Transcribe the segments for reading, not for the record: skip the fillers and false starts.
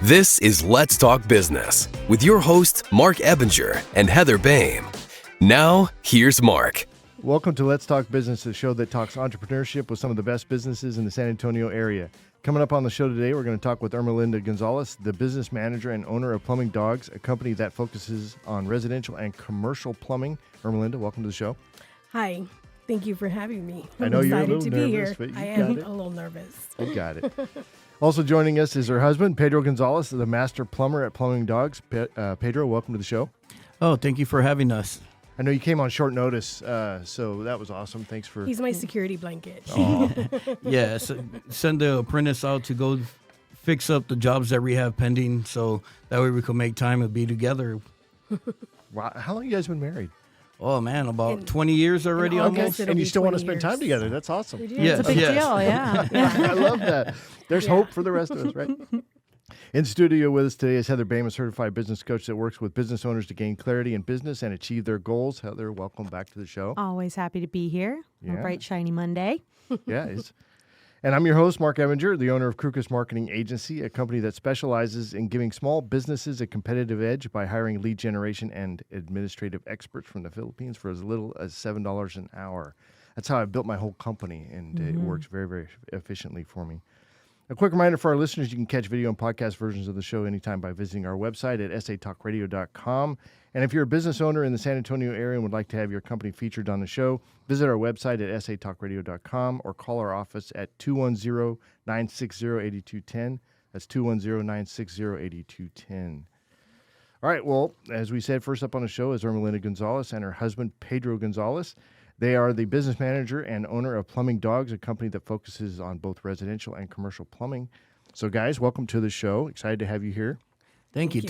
This is Let's Talk Business with your hosts, Marc Ebinger and Heather Boehme. Now, here's Marc. Welcome to Let's Talk Business, the show that talks entrepreneurship with some of the best businesses in the San Antonio area. Coming up on the show today, we're going to talk with Irmalinda Gonzales, the business manager and owner of Plumbing Dawgs, a company that focuses on residential and commercial plumbing. Irmalinda, welcome to the show. Hi. Thank you for having me. I know you're a little to nervous, be but here. you I got am it. a little nervous. You got it. Also joining us is her husband, Pedro Gonzales, the master plumber at Plumbing Dawgs. Pedro, welcome to the show. Oh, thank you for having us. I know you came on short notice, so that was awesome. Thanks for... He's my security blanket. Yeah, send the apprentice out to go fix up the jobs that we have pending, so that way we can make time to be together. Wow. How long have you guys been married? Oh, man, about 20 years already almost. And you still want to spend time together. That's awesome. We do. Yes, It's a big yes. deal, yeah. I love that. There's hope for the rest of us, right? In studio with us today is Heather Boehme, a certified business coach that works with business owners to gain clarity in business and achieve their goals. Heather, welcome back to the show. Always happy to be here on Yeah. a bright, shiny Monday. Yeah. And I'm your host, Marc Ebinger, the owner of Crükus Marketing Agency, a company that specializes in giving small businesses a competitive edge by hiring lead generation and administrative experts from the Philippines for as little as $7 an hour. That's how I built my whole company, and it works very, very efficiently for me. A quick reminder for our listeners, you can catch video and podcast versions of the show anytime by visiting our website at satalkradio.com. And if you're a business owner in the San Antonio area and would like to have your company featured on the show, visit our website at satalkradio.com or call our office at 210-960-8210. That's 210-960-8210. All right, well, as we said, first up on the show is Irmalinda Gonzales and her husband, Pedro Gonzales. They are the business manager and owner of Plumbing Dawgs, a company that focuses on both residential and commercial plumbing. So, guys, welcome to the show. Excited to have you here. Thank you.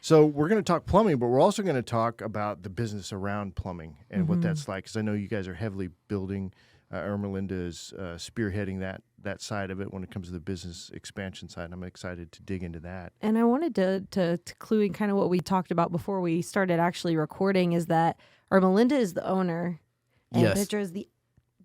So we're going to talk plumbing, but we're also going to talk about the business around plumbing and what that's like, because I know you guys are heavily building. Irmalinda is spearheading that side of it when it comes to the business expansion side. I'm excited to dig into that. And I wanted to clue in kind of what we talked about before we started actually recording is that Irmalinda is the owner and Yes. Pedro is the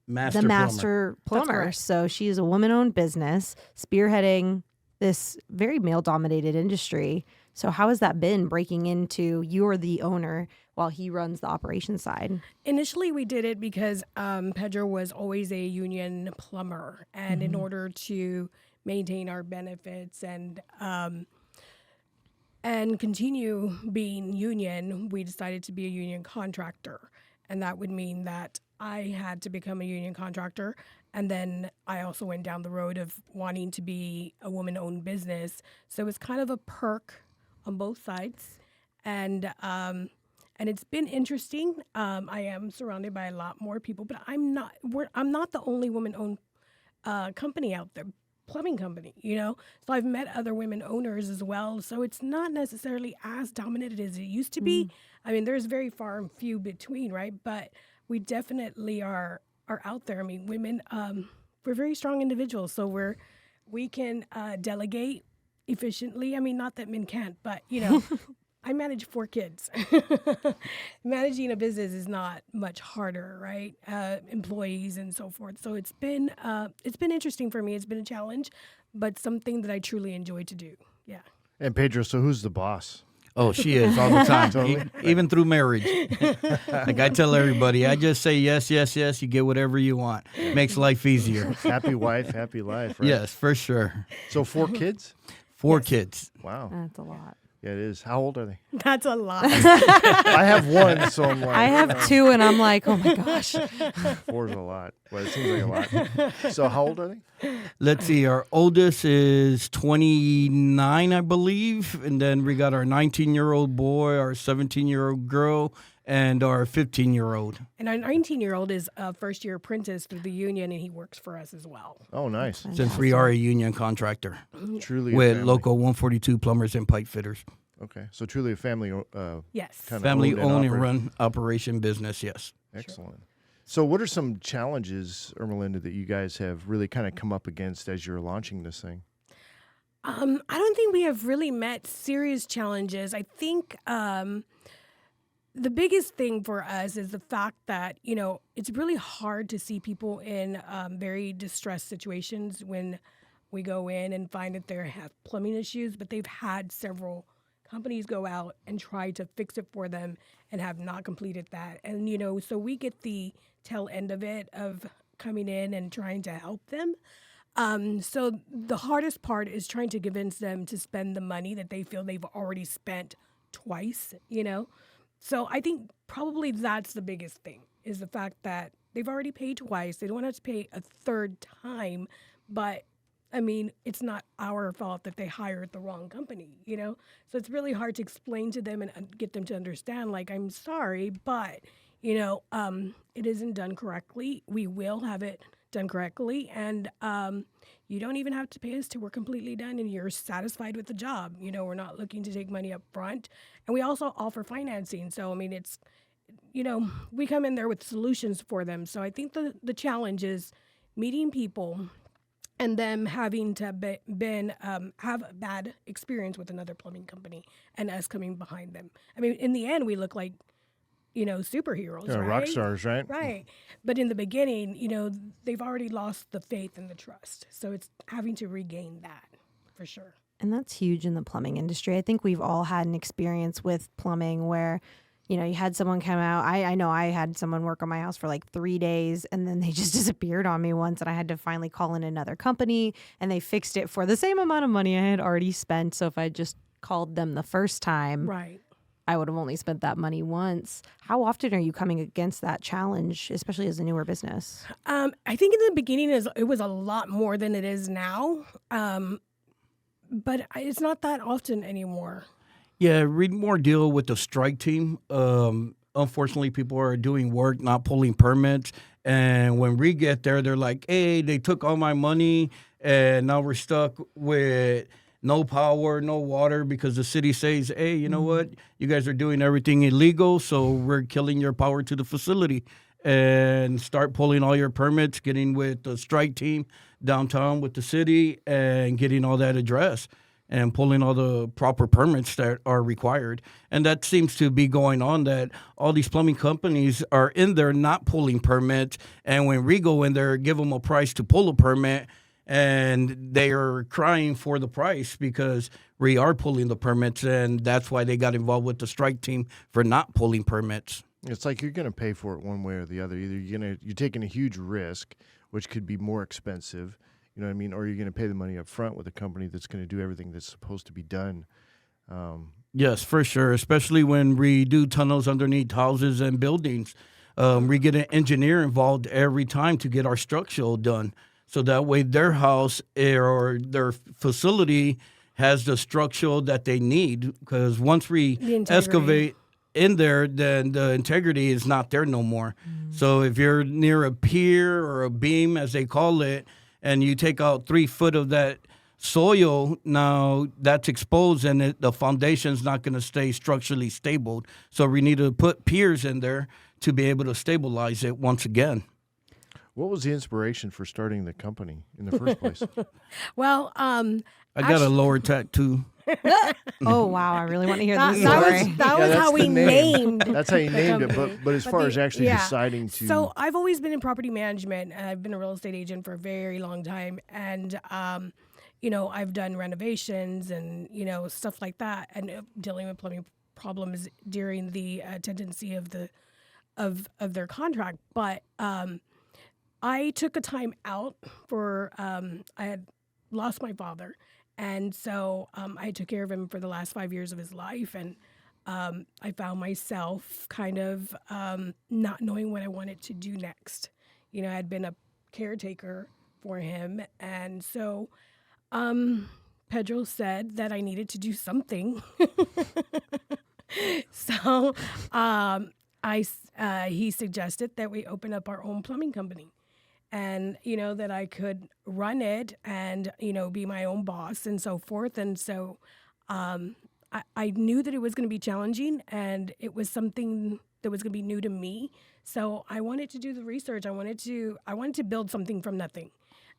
Master master plumber. correct. So she is a woman-owned business spearheading this very male-dominated industry. So how has that been breaking into you're the owner while he runs the operation side? Initially, we did it because Pedro was always a union plumber. And in order to maintain our benefits and continue being union, we decided to be a union contractor. And that would mean that I had to become a union contractor. And then I also went down the road of wanting to be a woman-owned business. So it's kind of a perk on both sides. And it's been interesting. I am surrounded by a lot more people, but I'm not the only woman-owned company out there, plumbing company, you know? So I've met other women owners as well. So it's not necessarily as dominant as it used to be. I mean, there's very far and few between, right? But we definitely are out there. I mean, women, we're very strong individuals, so we can delegate efficiently. I mean, not that men can't, but you know, I manage 4 kids. Managing a business is not much harder, right? Employees and so forth. So it's been interesting for me. It's been a challenge, but something that I truly enjoy to do. Yeah. And Pedro, so who's the boss? Oh, she is all the time, Totally. even through marriage. Like I tell everybody, I just say yes, yes, yes. You get whatever you want. Makes life easier. Happy wife, happy life, right? Yes, for sure. So 4 kids? 4 kids. Wow. That's a lot. Yeah, it is. How old are they? That's a lot. I have 1, so I'm like... I have 2 and I'm like, oh my gosh. 4 is a lot. Well, it seems like a lot. So how old are they? Let's see, our oldest is 29, I believe. And then we got our 19-year-old boy, our 17-year-old girl, and our 15-year-old. And our 19-year-old is a first-year apprentice through the union, and he works for us as well. Oh, nice. Since we are a union contractor Truly a with family. local 142 plumbers and pipe fitters. Okay, so truly a family Yes. kind of Family owned and operated. run operation business, yes. Excellent. So what are some challenges, Irmalinda, that you guys have really kind of come up against as you're launching this thing? I don't think we have really met serious challenges. I think the biggest thing for us is the fact that, you know, it's really hard to see people in very distressed situations when we go in and find that they have plumbing issues, but they've had several companies go out and try to fix it for them and have not completed that. And, so we get the tail end of it, of coming in and trying to help them. So the hardest part is trying to convince them to spend the money that they feel they've already spent twice, So I think probably that's the biggest thing, is the fact that they've already paid twice. They don't want to have to pay a third time, but I mean, it's not our fault that they hired the wrong company, So it's really hard to explain to them and get them to understand, like, I'm sorry, but, it isn't done correctly. We will have it done correctly, and you don't even have to pay us till we're completely done and you're satisfied with the job. We're not looking to take money up front, and we also offer financing. So, I mean, it's, we come in there with solutions for them. So I think the challenge is meeting people and them having to have a bad experience with another plumbing company and us coming behind them. I mean, in the end, we look like, superheroes, right? Rock stars, right? Right. But in the beginning, they've already lost the faith and the trust. So it's having to regain that for sure. And that's huge in the plumbing industry. I think we've all had an experience with plumbing where, you had someone come out. I know I had someone work on my house for like 3 days, and then they just disappeared on me once, and I had to finally call in another company, and they fixed it for the same amount of money I had already spent. So if I just called them the first time, right, I would have only spent that money once. How often are you coming against that challenge, especially as a newer business? I think in the beginning it was a lot more than it is now, but it's not that often anymore. Yeah, read more deal with the strike team. Unfortunately, people are doing work, not pulling permits. And when we get there, they're like, hey, they took all my money, and now we're stuck with no power, no water, because the city says, hey, you know what? You guys are doing everything illegal, so we're killing your power to the facility. And start pulling all your permits, getting with the strike team downtown with the city, and getting all that addressed, and pulling all the proper permits that are required. And that seems to be going on, that all these plumbing companies are in there not pulling permits, and when we go in there, give them a price to pull a permit, and they are crying for the price because we are pulling the permits, and that's why they got involved with the strike team for not pulling permits. It's like you're going to pay for it one way or the other. Either you're taking a huge risk, which could be more expensive, you know what I mean, or you're going to pay the money up front with a company that's going to do everything that's supposed to be done. Yes, for sure, especially when we do tunnels underneath houses and buildings. We get an engineer involved every time to get our structural done. So that way their house or their facility has the structural that they need. Because once we excavate in there, then the integrity is not there no more. So if you're near a pier or a beam, as they call it, and you take out 3 foot of that soil, now that's exposed, and the foundation's not going to stay structurally stable. So we need to put piers in there to be able to stabilize it once again. What was the inspiration for starting the company in the first place? Well, I got a lower tattoo. Oh, wow. I really want to hear this story. That was how we named. That's how you named it. But as far as actually yeah. deciding to. So I've always been in property management, and I've been a real estate agent for a very long time. And, I've done renovations and, stuff like that, and dealing with plumbing problems during the tendency of their contract. But I took a time out for, I had lost my father. And so I took care of him for the last 5 years of his life. And I found myself kind of not knowing what I wanted to do next. I had been a caretaker for him. And so Pedro said that I needed to do something. So he suggested that we open up our own plumbing company. And, that I could run it and, be my own boss and so forth. And so I knew that it was going to be challenging, and it was something that was going to be new to me. So I wanted to do the research. I wanted to build something from nothing.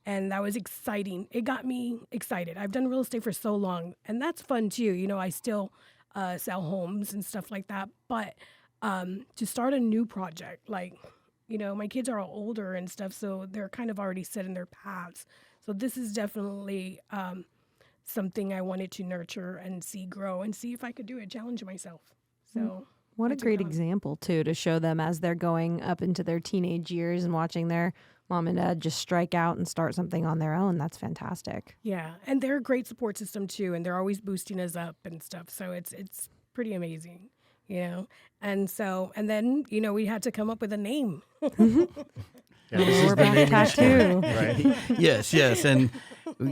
And that was exciting. It got me excited. I've done real estate for so long, and that's fun too. I still sell homes and stuff like that. But to start a new project, like, my kids are all older and stuff, so they're kind of already set in their paths. So this is definitely something I wanted to nurture and see grow and see if I could do it, challenge myself. So What I a took great it on. example, too, to show them as they're going up into their teenage years and watching their mom and dad just strike out and start something on their own. That's fantastic. Yeah, and they're a great support system too, and they're always boosting us up and stuff. So it's pretty amazing, you know. And then we had to come up with a name. Yeah, this is We're the back naming tattoo. story, right? Yes. And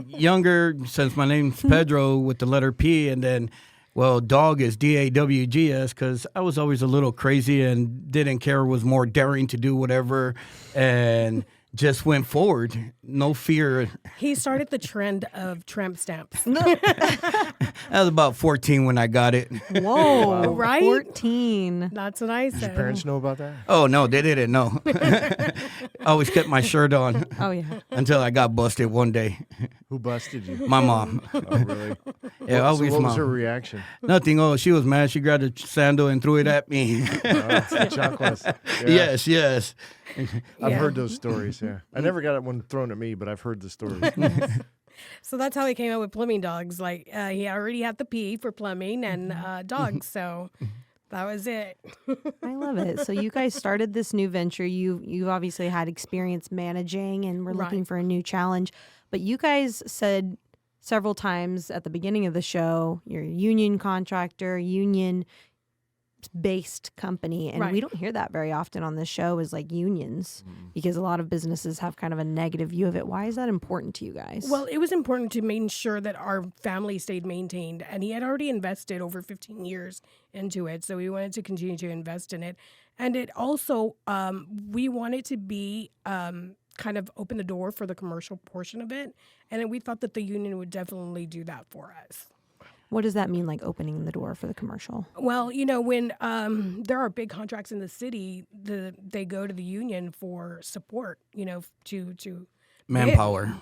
younger, since my name's Pedro with the letter P, and then, well, dog is Dawgs, because I was always a little crazy and didn't care, was more daring to do whatever, and just went forward. No fear. He started the trend of tramp stamps. I was about 14 when I got it. Whoa, Right? 14. That's what I Did said. your parents know about that? Oh, no, they didn't know. I always kept my shirt on Oh, yeah. until I got busted one day. Who busted you? My mom. Oh, really? Yeah, So always what mom. was her reaction? Nothing. Oh, she was mad. She grabbed a sandal and threw it at me. Chocolates. Yeah. Yes. I've Yeah. heard those stories, yeah. I never got one thrown at me, but I've heard the stories. So that's how he came up with plumbing dogs. Like he already had the P for plumbing and dogs, so that was it. I love it. So you guys started this new venture. You've obviously had experience managing and we're looking Right. for a new challenge. But you guys said several times at the beginning of the show, you're a union contractor, union based company. And we Right. don't hear that very often on this show is like unions because a lot of businesses have kind of a negative view of it. Why is that important to you guys? Well, it was important to make sure that our family stayed maintained, and he had already invested over 15 years into it, so we wanted to continue to invest in it. And it also, we wanted to be kind of open the door for the commercial portion of it, and we thought that the union would definitely do that for us. what does that mean, like opening the door for the commercial? Well, when there are big contracts in the city, they go to the union for support, to Manpower.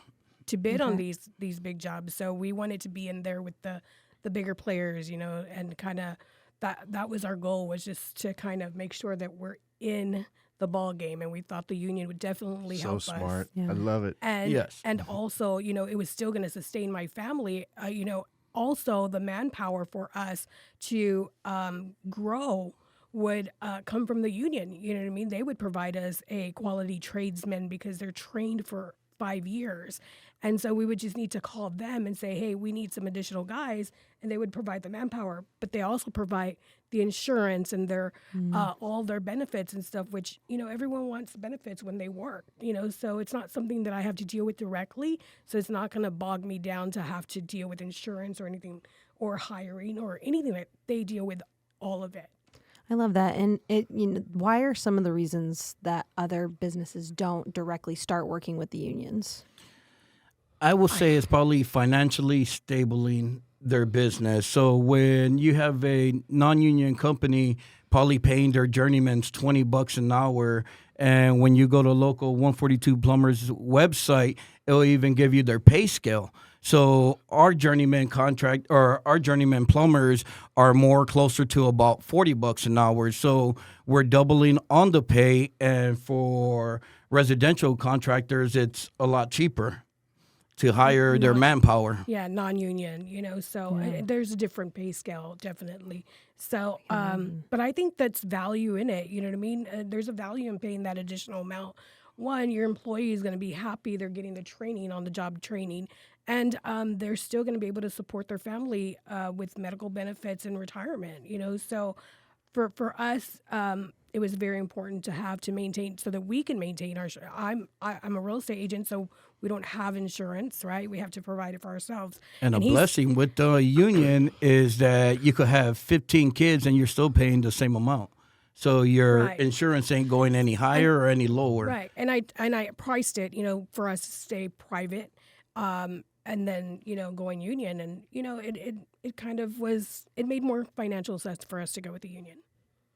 to bid on these big jobs. So we wanted to be in there with the bigger players, and kind of that was our goal, was just to kind of make sure that we're in the ball game, and we thought the union would definitely So help smart. us. Yeah. I love it. And Yes. and also, it was still going to sustain my family. Also the manpower for us to grow would come from the union. You know what I mean? They would provide us a quality tradesman because they're trained for 5 years. And so we would just need to call them and say, hey, we need some additional guys. And they would provide the manpower. But they also provide the insurance and their all their benefits and stuff, which, everyone wants benefits when they work, so it's not something that I have to deal with directly. So it's not going to bog me down to have to deal with insurance or anything or hiring or anything that they deal with, all of it. I love that. And why are some of the reasons that other businesses don't directly start working with the unions? I will say it's probably financially stabling their business. So when you have a non-union company probably paying their journeymans $20 an hour, and when you go to local 142 Plumbers website, it'll even give you their pay scale. So our journeyman contract or our journeyman plumbers are more closer to about $40 an hour. So we're doubling on the pay, and for residential contractors, it's a lot cheaper to hire their manpower. Yeah, non-union, so there's a different pay scale, definitely. So, but I think that's value in it, you know what I mean? There's a value in paying that additional amount. One, your employee is going to be happy they're getting the training, on the job training, and they're still going to be able to support their family with medical benefits and retirement, So for us, it was very important to maintain so that we can maintain our. I'm a real estate agent, so we don't have insurance, right? We have to provide it for ourselves. And a he's- blessing with the union is that you could have 15 kids and you're still paying the same amount. So your Right. insurance ain't going any higher or any lower. Right, and I priced it, for us to stay private, and then going union, and it kind of was, it made more financial sense for us to go with the union.